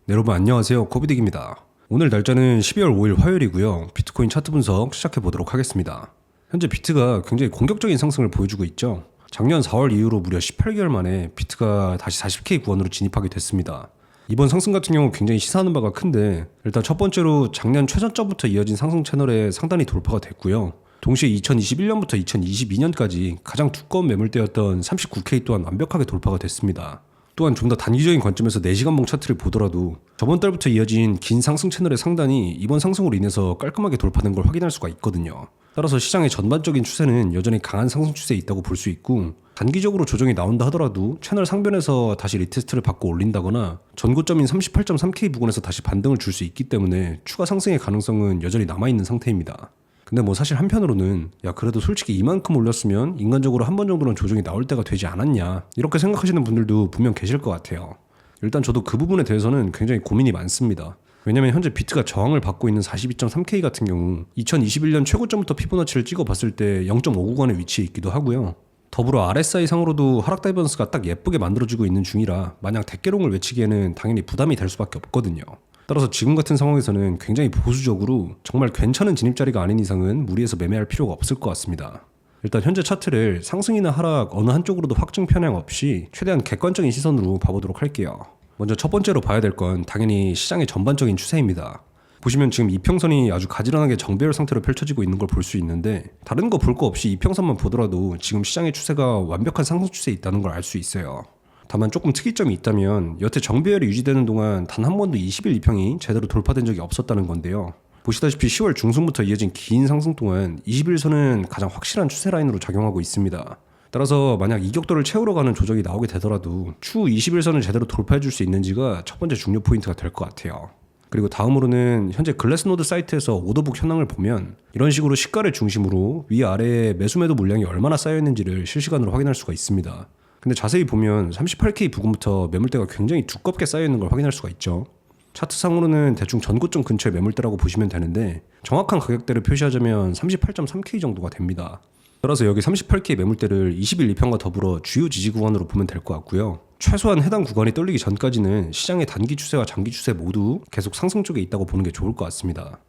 네, 여러분 안녕하세요. 코비딕입니다. 오늘 날짜는 12월 5일 화요일이고요. 비트코인 차트 분석 시작해 보도록 하겠습니다. 현재 비트가 굉장히 공격적인 상승을 보여주고 있죠. 작년 4월 이후로 무려 18개월 만에 비트가 다시 40K 구간으로 진입하게 됐습니다. 이번 상승 같은 경우 굉장히 시사하는 바가 큰데, 일단 첫 번째로 작년 최저점부터 이어진 상승 채널에 상단이 돌파가 됐고요. 동시에 2021년부터 2022년까지 가장 두꺼운 매물대였던 39K 또한 완벽하게 돌파가 됐습니다. 또한 좀 더 단기적인 관점에서 4시간봉 차트를 보더라도 저번 달부터 이어진 긴 상승 채널의 상단이 이번 상승으로 인해서 깔끔하게 돌파된 걸 확인할 수가 있거든요. 따라서 시장의 전반적인 추세는 여전히 강한 상승 추세에 있다고 볼 수 있고, 단기적으로 조정이 나온다 하더라도 채널 상변에서 다시 리테스트를 받고 올린다거나 전고점인 38.3K 부근에서 다시 반등을 줄 수 있기 때문에 추가 상승의 가능성은 여전히 남아있는 상태입니다. 근데 뭐 사실 한편으로는 그래도 솔직히 이만큼 올렸으면 인간적으로 한 번 정도는 조정이 나올 때가 되지 않았냐, 이렇게 생각하시는 분들도 분명 계실 것 같아요. 일단 저도 그 부분에 대해서는 굉장히 고민이 많습니다. 왜냐면 현재 비트가 저항을 받고 있는 42.3K 같은 경우 2021년 최고점부터 피보나치를 찍어봤을 때 0.5 구간에 위치해 있기도 하고요. 더불어 RSI 상으로도 하락 다이버런스가 딱 예쁘게 만들어지고 있는 중이라 만약 대개롱을 외치기에는 당연히 부담이 될 수밖에 없거든요. 따라서 지금 같은 상황에서는 굉장히 보수적으로 정말 괜찮은 진입자리가 아닌 이상은 무리해서 매매할 필요가 없을 것 같습니다. 일단 현재 차트를 상승이나 하락 어느 한쪽으로도 확증 편향 없이 최대한 객관적인 시선으로 봐보도록 할게요. 먼저 첫 번째로 봐야 될 건 당연히 시장의 전반적인 추세입니다. 보시면 지금 이평선이 아주 가지런하게 정배열 상태로 펼쳐지고 있는 걸 볼 수 있는데, 다른 거 볼 거 없이 이평선만 보더라도 지금 시장의 추세가 완벽한 상승 추세에 있다는 걸 알 수 있어요. 다만 조금 특이점이 있다면 여태 정배열이 유지되는 동안 단 한 번도 20일 이평이 제대로 돌파된 적이 없었다는 건데요. 보시다시피 10월 중순부터 이어진 긴 상승 동안 21선은 가장 확실한 추세 라인으로 작용하고 있습니다. 따라서 만약 이격도를 채우러 가는 조정이 나오게 되더라도 추후 21선을 제대로 돌파해 줄 수 있는지가 첫 번째 중요 포인트가 될 것 같아요. 그리고 다음으로는 현재 글래스노드 사이트에서 오더북 현황을 보면 이런 식으로 시가를 중심으로 위아래에 매수매도 물량이 얼마나 쌓여있는지를 실시간으로 확인할 수가 있습니다. 근데 자세히 보면 38K 부근부터 매물대가 굉장히 두껍게 쌓여있는 걸 확인할 수가 있죠. 차트상으로는 대충 전고점 근처의 매물대라고 보시면 되는데, 정확한 가격대를 표시하자면 38.3K 정도가 됩니다. 따라서 여기 38K 매물대를 20일 이평과 더불어 주요 지지 구간으로 보면 될 것 같고요. 최소한 해당 구간이 떨리기 전까지는 시장의 단기 추세와 장기 추세 모두 계속 상승 쪽에 있다고 보는 게 좋을 것 같습니다.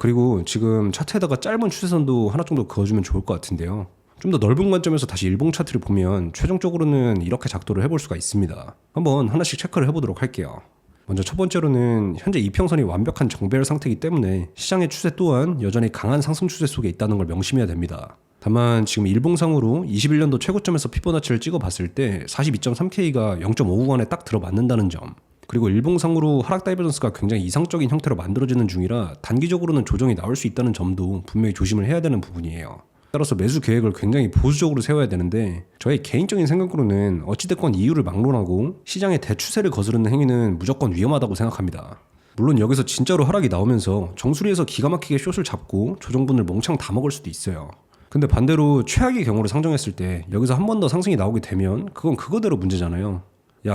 그리고 지금 차트에다가 짧은 추세선도 하나 정도 그어주면 좋을 것 같은데요. 좀 더 넓은 관점에서 다시 일봉 차트를 보면 최종적으로는 이렇게 작도를 해볼 수가 있습니다. 한번 하나씩 체크를 해보도록 할게요. 먼저 첫 번째로는 현재 이평선이 완벽한 정배열 상태이기 때문에 시장의 추세 또한 여전히 강한 상승 추세 속에 있다는 걸 명심해야 됩니다. 다만 지금 일봉상으로 21년도 최고점에서 피보나치를 찍어봤을 때 42.3K가 0.5 구간에 딱 들어맞는다는 점, 그리고 일봉상으로 하락 다이버전스가 굉장히 이상적인 형태로 만들어지는 중이라 단기적으로는 조정이 나올 수 있다는 점도 분명히 조심을 해야 되는 부분이에요. 따라서 매수 계획을 굉장히 보수적으로 세워야 되는데, 저의 개인적인 생각으로는 어찌됐건 이유를 막론하고 시장의 대추세를 거스르는 행위는 무조건 위험하다고 생각합니다. 물론 여기서 진짜로 하락이 나오면서 정수리에서 기가 막히게 숏을 잡고 조정분을 몽창 다 먹을 수도 있어요. 근데 반대로 최악의 경우를 상정했을 때 여기서 한 번 더 상승이 나오게 되면 그건 그거대로 문제잖아요.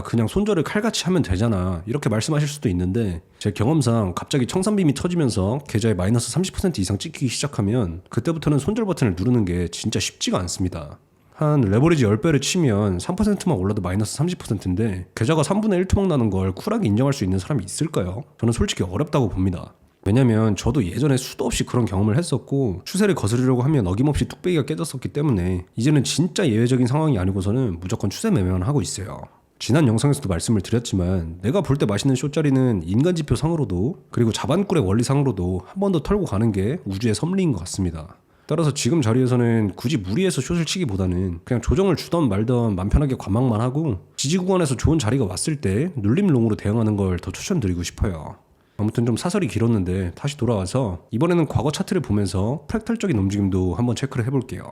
그냥 손절을 칼같이 하면 되잖아, 이렇게 말씀하실 수도 있는데, 제 경험상 갑자기 청산빔이 터지면서 계좌에 마이너스 30% 이상 찍히기 시작하면 그때부터는 손절 버튼을 누르는 게 진짜 쉽지가 않습니다. 한 레버리지 10배를 치면 3%만 올라도 마이너스 30%인데 계좌가 3분의 1 투막 나는 걸 쿨하게 인정할 수 있는 사람이 있을까요? 저는 솔직히 어렵다고 봅니다. 왜냐면 저도 예전에 수도 없이 그런 경험을 했었고, 추세를 거스르려고 하면 어김없이 뚝배기가 깨졌었기 때문에 이제는 진짜 예외적인 상황이 아니고서는 무조건 추세 매매만 하고 있어요. 지난 영상에서도 말씀을 드렸지만 내가 볼 때 맛있는 숏자리는 인간지표 상으로도 그리고 자반꿀의 원리상으로도 한 번 더 털고 가는 게 우주의 섭리인 것 같습니다. 따라서 지금 자리에서는 굳이 무리해서 숏을 치기보다는 그냥 조정을 주던 말던 맘 편하게 관망만 하고 지지 구간에서 좋은 자리가 왔을 때 눌림롱으로 대응하는 걸 더 추천드리고 싶어요. 아무튼 좀 사설이 길었는데 다시 돌아와서 이번에는 과거 차트를 보면서 프랙탈적인 움직임도 한번 체크를 해볼게요.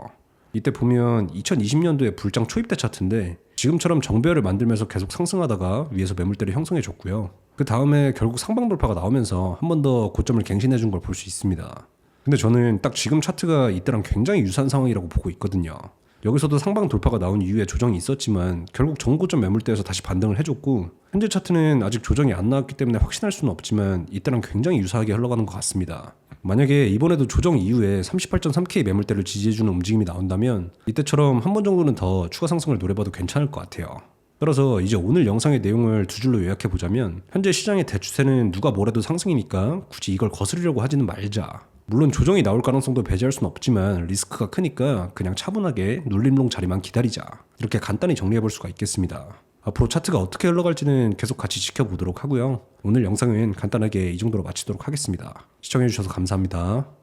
이때 보면 2020년도에 불장 초입 때 차트인데 지금처럼 정배열을 만들면서 계속 상승하다가 위에서 매물대를 형성해줬고요. 그 다음에 결국 상방 돌파가 나오면서 한 번 더 고점을 갱신해준 걸 볼 수 있습니다. 근데 저는 딱 지금 차트가 이때랑 굉장히 유사한 상황이라고 보고 있거든요. 여기서도 상방 돌파가 나온 이후에 조정이 있었지만 결국 전고점 매물대에서 다시 반등을 해줬고, 현재 차트는 아직 조정이 안 나왔기 때문에 확신할 수는 없지만 이때랑 굉장히 유사하게 흘러가는 것 같습니다. 만약에 이번에도 조정 이후에 38.3K 매물대를 지지해주는 움직임이 나온다면 이때처럼 한 번 정도는 더 추가 상승을 노려봐도 괜찮을 것 같아요. 따라서 이제 오늘 영상의 내용을 두 줄로 요약해 보자면, 현재 시장의 대추세는 누가 뭐래도 상승이니까 굳이 이걸 거스르려고 하지는 말자. 물론 조정이 나올 가능성도 배제할 수는 없지만 리스크가 크니까 그냥 차분하게 눌림롱 자리만 기다리자. 이렇게 간단히 정리해 볼 수가 있겠습니다. 앞으로 차트가 어떻게 흘러갈지는 계속 같이 지켜보도록 하고요. 오늘 영상은 간단하게 이 정도로 마치도록 하겠습니다. 시청해 주셔서 감사합니다.